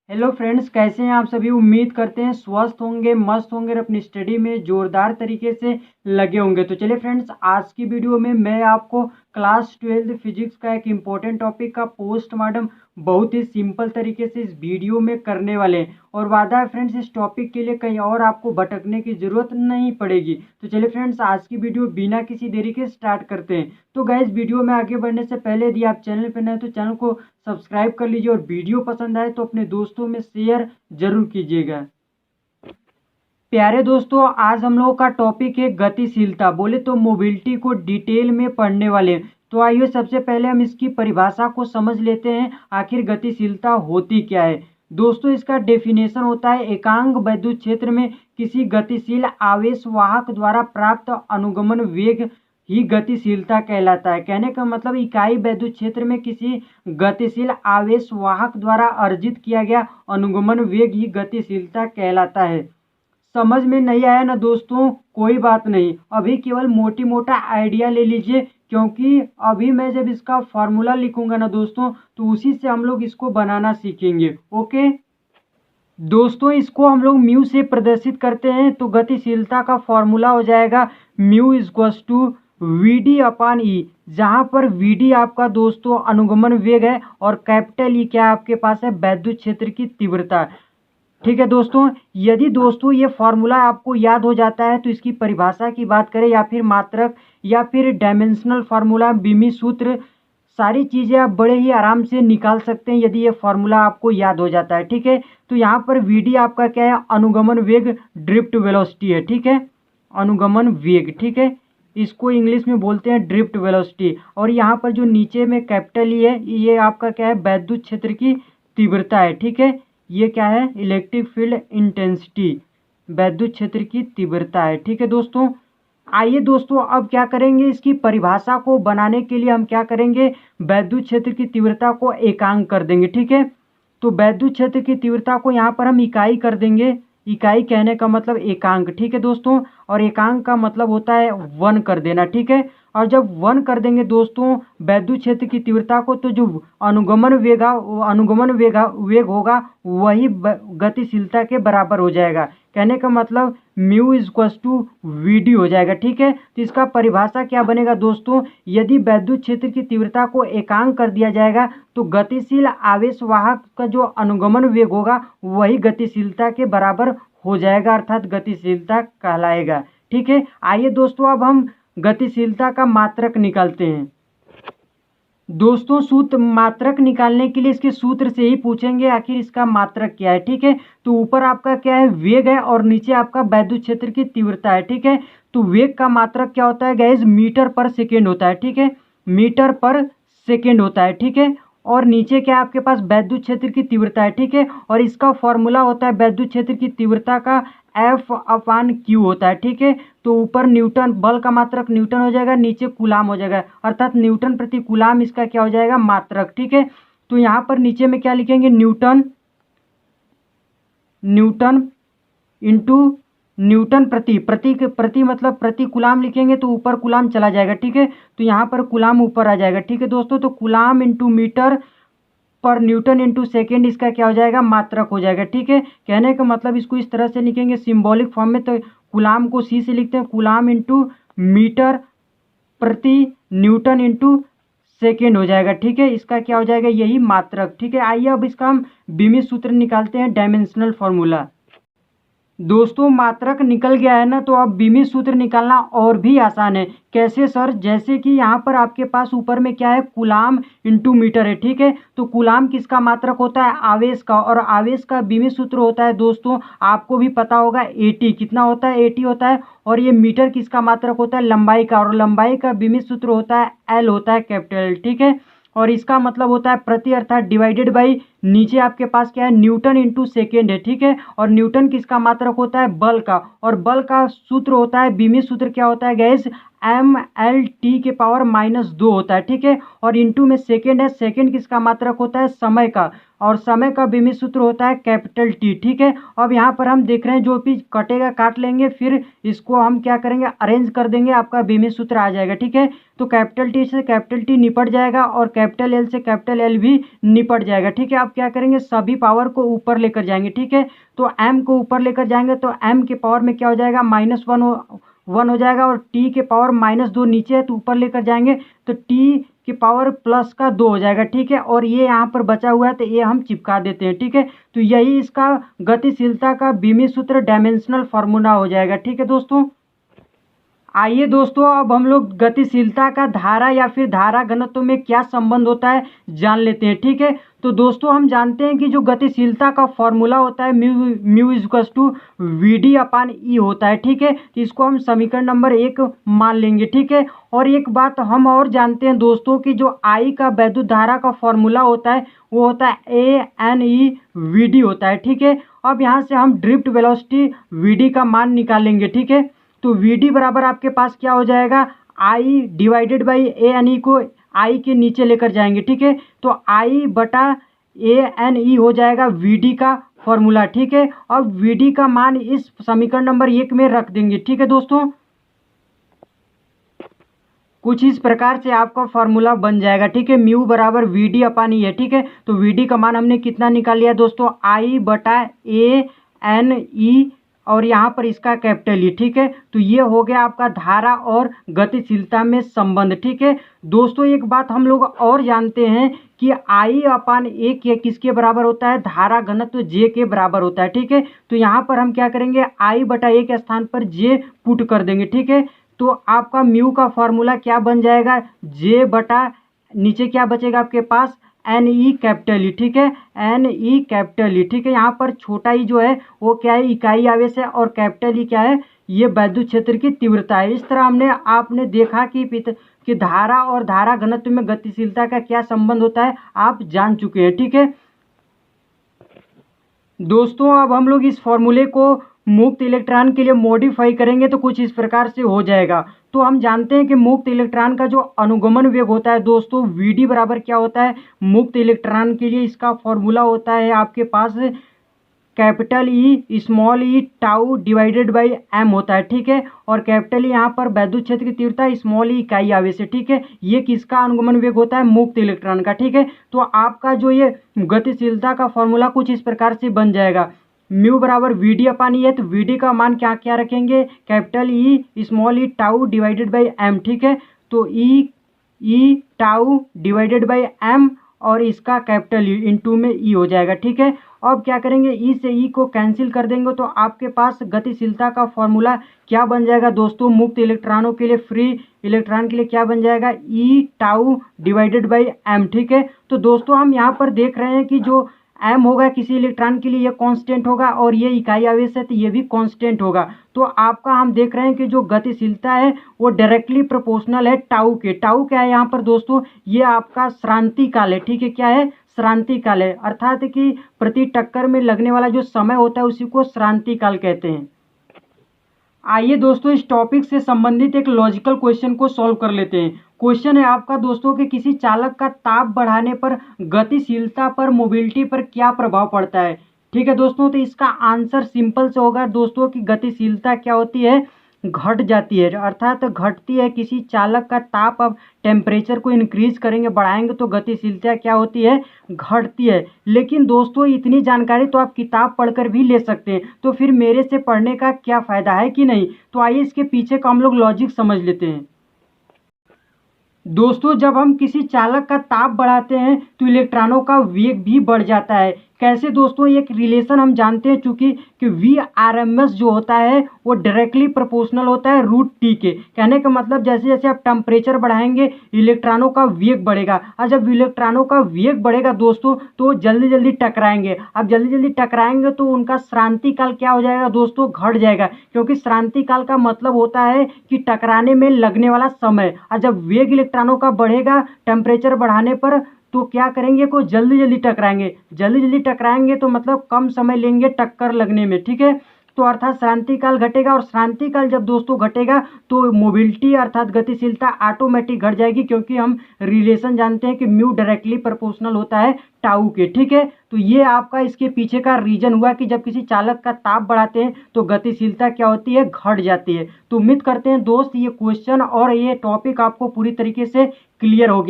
Hello friends, कैसे हैं आप सभी। उम्मीद करते हैं स्वस्थ होंगे, मस्त होंगे और अपनी स्टडी में जोरदार तरीके से लगे होंगे। तो चलिए फ्रेंड्स, आज की वीडियो में मैं आपको क्लास 12 फिजिक्स का एक इम्पोर्टेंट टॉपिक का पोस्टमार्टम बहुत ही सिंपल तरीके से इस वीडियो में करने वाले हैं। और वादा है फ्रेंड्स, इस टॉपिक के लिए कहीं और आपको भटकने की ज़रूरत नहीं पड़ेगी। तो चलिए फ्रेंड्स, आज की वीडियो बिना किसी देरी के स्टार्ट करते हैं। तो गाइस, वीडियो में आगे बढ़ने से पहले यदि आप चैनल पर नए हैं तो चैनल को सब्सक्राइब कर लीजिए और वीडियो पसंद आए तो अपने दोस्तों में शेयर जरूर कीजिएगा। प्यारे दोस्तों, आज हम लोगों का टॉपिक है गतिशीलता। बोले तो मोबिलिटी को डिटेल में पढ़ने वाले हैं। तो आइए सबसे पहले हम इसकी परिभाषा को समझ लेते हैं, आखिर गतिशीलता होती क्या है। दोस्तों, इसका डेफिनेशन होता है एकांक वैद्युत क्षेत्र में किसी गतिशील आवेश वाहक द्वारा प्राप्त अनुगमन वेग ही गतिशीलता कहलाता है। कहने का मतलब इकाई वैद्युत क्षेत्र में किसी गतिशील आवेश वाहक द्वारा अर्जित किया गया अनुगमन वेग ही गतिशीलता कहलाता है। समझ में नहीं आया ना दोस्तों, कोई बात नहीं, अभी केवल मोटी मोटा आइडिया ले लीजिए, क्योंकि अभी मैं जब इसका फॉर्मूला लिखूंगा ना दोस्तों, तो उसी से हम लोग इसको बनाना सीखेंगे। ओके दोस्तों, इसको हम लोग म्यू से प्रदर्शित करते हैं। तो गतिशीलता का फॉर्मूला हो जाएगा mu equals to V D upon E, जहाँ पर वी डी आपका दोस्तों अनुगमन वेग है और कैपिटल ई क्या आपके पास है, वैद्युत क्षेत्र की तीव्रता। ठीक है दोस्तों, यदि दोस्तों ये फॉर्मूला आपको याद हो जाता है तो इसकी परिभाषा की बात करें या फिर मात्रक या फिर डायमेंशनल फार्मूला, बीमी सूत्र, सारी चीज़ें आप बड़े ही आराम से निकाल सकते हैं यदि ये फॉर्मूला आपको याद हो जाता है। ठीक है, तो यहाँ पर वी डी आपका क्या है, अनुगमन वेग, ड्रिफ्ट वेलोसिटी है। ठीक है, अनुगमन वेग, ठीक है, इसको इंग्लिश में बोलते हैं ड्रिफ्ट वेलोसिटी। और यहाँ पर जो नीचे में कैपिटल ई है, ये आपका क्या है, वैद्युत क्षेत्र की तीव्रता है। ठीक है, ये क्या है, इलेक्ट्रिक फील्ड इंटेंसिटी, वैद्युत क्षेत्र की तीव्रता है। ठीक है दोस्तों, आइए दोस्तों अब क्या करेंगे, इसकी परिभाषा को बनाने के लिए हम क्या करेंगे, वैद्युत क्षेत्र की तीव्रता को एकांक कर देंगे। ठीक है, तो वैद्युत क्षेत्र की तीव्रता को यहाँ पर हम इकाई कर देंगे। इकाई कहने का मतलब एकांक। ठीक है दोस्तों, और एकांक का मतलब होता है 1 कर देना। ठीक है, और जब 1 कर देंगे दोस्तों वैद्युत क्षेत्र की तीव्रता को, तो जो अनुगमन वेग होगा वही गतिशीलता के बराबर हो जाएगा। कहने का मतलब mu equals to V D हो जाएगा। ठीक है, तो इसका परिभाषा क्या बनेगा दोस्तों, यदि वैद्युत क्षेत्र की तीव्रता को एकांक कर दिया जाएगा तो गतिशील आवेश वाहक का जो अनुगमन वेग होगा वही गतिशीलता के बराबर हो जाएगा, अर्थात गतिशीलता कहलाएगा। ठीक है, आइए दोस्तों अब हम गतिशीलता का मात्रक निकालते हैं। दोस्तों, सूत्र मात्रक निकालने के लिए इसके सूत्र से ही पूछेंगे आखिर इसका मात्रक क्या है। ठीक है, तो ऊपर आपका क्या है, वेग है, और नीचे आपका वैद्युत क्षेत्र की तीव्रता है। ठीक है, तो वेग का मात्रक क्या होता है गाइस, मीटर पर सेकेंड होता है। ठीक है, मीटर पर सेकेंड होता है। ठीक है, और नीचे क्या आपके पास वैद्युत क्षेत्र की तीव्रता है। ठीक है, और इसका फॉर्मूला होता है वैद्युत क्षेत्र की तीव्रता का एफ अपान क्यू होता है। ठीक है, तो ऊपर न्यूटन, बल का मात्रक न्यूटन हो जाएगा, नीचे कूलाम हो जाएगा, अर्थात न्यूटन प्रति कूलाम इसका क्या हो जाएगा, मात्रक। ठीक है, तो यहाँ पर नीचे में क्या लिखेंगे, न्यूटन इंटू न्यूटन प्रति मतलब प्रति कूलाम लिखेंगे तो ऊपर कूलाम चला जाएगा। ठीक है, तो यहाँ पर कूलाम ऊपर आ जाएगा। ठीक है दोस्तों, तो कूलाम इंटू मीटर पर न्यूटन इंटू सेकेंड इसका क्या हो जाएगा, मात्रक हो जाएगा। ठीक है, कहने का मतलब इसको इस तरह से लिखेंगे सिंबॉलिक फॉर्म में, तो कूलाम को सी से लिखते हैं, कूलाम इंटू मीटर प्रति न्यूटन इंटू सेकेंड हो जाएगा। ठीक है, इसका क्या हो जाएगा, यही मात्रक। ठीक है, आइए अब इसका हम बीमी सूत्र निकालते हैं, डायमेंशनल फॉर्मूला। दोस्तों, मात्रक निकल गया है ना, तो अब बीमी सूत्र निकालना और भी आसान है। कैसे सर, जैसे कि यहाँ पर आपके पास ऊपर में क्या है, कूलाम इंटू मीटर है। ठीक है, तो कूलाम किसका मात्रक होता है, आवेश का, और आवेश का बीमी सूत्र होता है दोस्तों, आपको भी पता होगा, एटी। कितना होता है, एटी होता है। और ये मीटर किसका मात्रक होता है, लंबाई का, और लंबाई का बीमी सूत्र होता है एल, होता है कैपिटल। ठीक है, और इसका मतलब होता है प्रति, अर्थात डिवाइडेड बाई, नीचे आपके पास क्या है, न्यूटन इंटू सेकेंड है। ठीक है, और न्यूटन किसका मात्रक होता है, बल का, और बल का सूत्र होता है, बीमी सूत्र क्या होता है गैस, एम एल टी के पावर -2 होता है। ठीक है, और इंटू में सेकेंड है, सेकेंड किसका मात्रक होता है, समय का, और समय का बीमित सूत्र होता है कैपिटल टी। ठीक है, अब यहाँ पर हम देख रहे हैं जो भी कटेगा काट लेंगे, फिर इसको हम क्या करेंगे अरेंज कर देंगे, आपका बीमित सूत्र आ जाएगा। ठीक है, तो कैपिटल टी से कैपिटल टी निपट जाएगा और कैपिटल एल से कैपिटल एल भी निपट जाएगा। ठीक है, आप क्या करेंगे सभी पावर को ऊपर लेकर जाएंगे। ठीक है, तो एम को ऊपर लेकर जाएंगे तो एम के पावर में क्या हो जाएगा -1 हो जाएगा, और टी के पावर -2 नीचे है तो ऊपर लेकर जाएंगे तो टी की पावर +2 हो जाएगा। ठीक है, और ये यहाँ पर बचा हुआ है तो ये हम चिपका देते हैं। ठीक है, तो यही इसका गतिशीलता का बीमित सूत्र डायमेंशनल फार्मूला हो जाएगा। ठीक है दोस्तों, आइए दोस्तों अब हम लोग गतिशीलता का धारा या फिर धारा घनत्व में क्या संबंध होता है जान लेते हैं। ठीक है, तो दोस्तों हम जानते हैं कि जो गतिशीलता का फॉर्मूला होता है म्यू इक्वल्स टू VD/E होता है। ठीक है, तो इसको हम समीकरण नंबर 1 मान लेंगे। ठीक है, और एक बात हम और जानते हैं दोस्तों कि जो I का वैद्युत धारा का फॉर्मूला होता है वो होता है ANEVD होता है। ठीक है, अब यहाँ से हम ड्रिफ्ट वेलोसिटी VD का मान निकालेंगे। ठीक है, तो VD बराबर आपके पास क्या हो जाएगा I डिवाइडेड बाई ANE को I के नीचे लेकर जाएंगे। ठीक है, तो I/ANE हो जाएगा VD का फॉर्मूला। ठीक है, अब VD का मान इस समीकरण नंबर 1 में रख देंगे। ठीक है दोस्तों, कुछ इस प्रकार से आपका फॉर्मूला बन जाएगा। ठीक है, म्यू बराबर VD/E है। ठीक है, तो VD का मान हमने कितना निकाल लिया दोस्तों I/ANE और यहाँ पर इसका कैपिटल E। ठीक है, तो ये हो गया आपका धारा और गतिशीलता में संबंध। ठीक है दोस्तों, एक बात हम लोग और जानते हैं कि I/A किसके बराबर होता है धारा घनत्व J के बराबर होता है। ठीक है, तो यहाँ पर हम क्या करेंगे I/A के स्थान पर J पुट कर देंगे। ठीक है, तो आपका म्यू का फॉर्मूला क्या बन जाएगा J बटा नीचे क्या बचेगा आपके पास NE कैपिटल E। ठीक है, NE कैपिटल E। ठीक है, यहाँ पर छोटा ई जो है वो क्या है इकाई आवेश है और कैपिटल E क्या है ये वैद्युत क्षेत्र की तीव्रता है। इस तरह आपने देखा कि धारा और धारा घनत्व में गतिशीलता का क्या संबंध होता है आप जान चुके हैं। ठीक है दोस्तों, अब हम लोग इस फॉर्मूले को मुक्त इलेक्ट्रॉन के लिए मॉडिफाई करेंगे तो कुछ इस प्रकार से हो जाएगा। तो हम जानते हैं कि मुक्त इलेक्ट्रॉन का जो अनुगमन वेग होता है दोस्तों VD बराबर क्या होता है मुक्त इलेक्ट्रॉन के लिए इसका फॉर्मूला होता है आपके पास capital E small e tau divided by m होता है। ठीक है, और कैपिटल E यहाँ पर वैद्युत क्षेत्र की तीव्रता स्मॉल e इकाई आवेश है। ठीक है, ये किसका अनुगमन वेग होता है मुक्त इलेक्ट्रॉन का। ठीक है, तो आपका जो ये गतिशीलता का फॉर्मूला कुछ इस प्रकार से बन जाएगा म्यू बराबर VD/E है, तो VD का मान क्या क्या रखेंगे capital E small e tau divided by m। ठीक है, तो E tau divided by m और इसका कैपिटल E इंटू में E हो जाएगा। ठीक है, अब क्या करेंगे E से E को कैंसिल कर देंगे तो आपके पास गतिशीलता का फॉर्मूला क्या बन जाएगा दोस्तों मुक्त इलेक्ट्रॉनों के लिए फ्री इलेक्ट्रॉन के लिए क्या बन जाएगा E tau divided by m। ठीक है, तो दोस्तों हम यहाँ पर देख रहे हैं कि जो m होगा किसी इलेक्ट्रॉन के लिए ये कांस्टेंट होगा और ये इकाई आवेश है तो ये भी कांस्टेंट होगा। तो आपका हम देख रहे हैं कि जो गतिशीलता है वो डायरेक्टली प्रोपोर्शनल है टाउ के। टाउ क्या है यहाँ पर दोस्तों ये आपका श्रांति काल है। ठीक है, क्या है श्रांति काल है, अर्थात कि प्रति टक्कर में लगने वाला जो समय होता है उसी को श्रांति काल कहते हैं। आइए दोस्तों इस टॉपिक से संबंधित एक लॉजिकल क्वेश्चन को सॉल्व कर लेते हैं। क्वेश्चन है आपका दोस्तों कि किसी चालक का ताप बढ़ाने पर गतिशीलता पर मोबिलिटी पर क्या प्रभाव पड़ता है। ठीक है दोस्तों, तो इसका आंसर सिंपल से होगा दोस्तों कि गतिशीलता क्या होती है घट जाती है, अर्थात घटती है। किसी चालक का ताप अब टेम्परेचर को इंक्रीज करेंगे बढ़ाएंगे तो गतिशीलता क्या होती है घटती है। लेकिन दोस्तों इतनी जानकारी तो आप किताब पढ़कर भी ले सकते हैं, तो फिर मेरे से पढ़ने का क्या फ़ायदा है कि नहीं। तो आइए इसके पीछे का हम लोग लॉजिक समझ लेते हैं। दोस्तों जब हम किसी चालक का ताप बढ़ाते हैं तो इलेक्ट्रॉनों का वेग भी बढ़ जाता है। कैसे दोस्तों, एक रिलेशन हम जानते हैं चूंकि कि VRMS जो होता है वो डायरेक्टली प्रोपोर्शनल होता है √T के। कहने का मतलब जैसे जैसे आप टेम्परेचर बढ़ाएंगे इलेक्ट्रॉनों का वेग बढ़ेगा, और जब इलेक्ट्रॉनों का वेग बढ़ेगा दोस्तों तो जल्दी जल्दी टकराएंगे। अब जल्दी जल्दी टकराएंगे तो उनका श्रांति काल क्या हो जाएगा दोस्तों घट जाएगा, क्योंकि श्रांति काल का मतलब होता है कि टकराने में लगने वाला समय। और जब वेग इलेक्ट्रॉनों का बढ़ेगा टेम्परेचर बढ़ाने पर तो क्या करेंगे को जल्दी जल्दी टकराएंगे। जल्दी जल्दी टकराएंगे तो मतलब कम समय लेंगे टक्कर लगने में। ठीक है, तो अर्थात श्रांति काल घटेगा, और श्रांति काल जब दोस्तों घटेगा तो मोबिलिटी अर्थात गतिशीलता ऑटोमेटिक घट जाएगी, क्योंकि हम रिलेशन जानते हैं कि म्यू डायरेक्टली प्रोपोर्शनल होता है टाउ के। ठीक है, तो ये आपका इसके पीछे का रीजन हुआ कि जब किसी चालक का ताप बढ़ाते हैं तो गतिशीलता क्या होती है, घट जाती है। तो उम्मीद करते हैं दोस्त ये क्वेश्चन और ये टॉपिक आपको पूरी तरीके से क्लियर हो गया।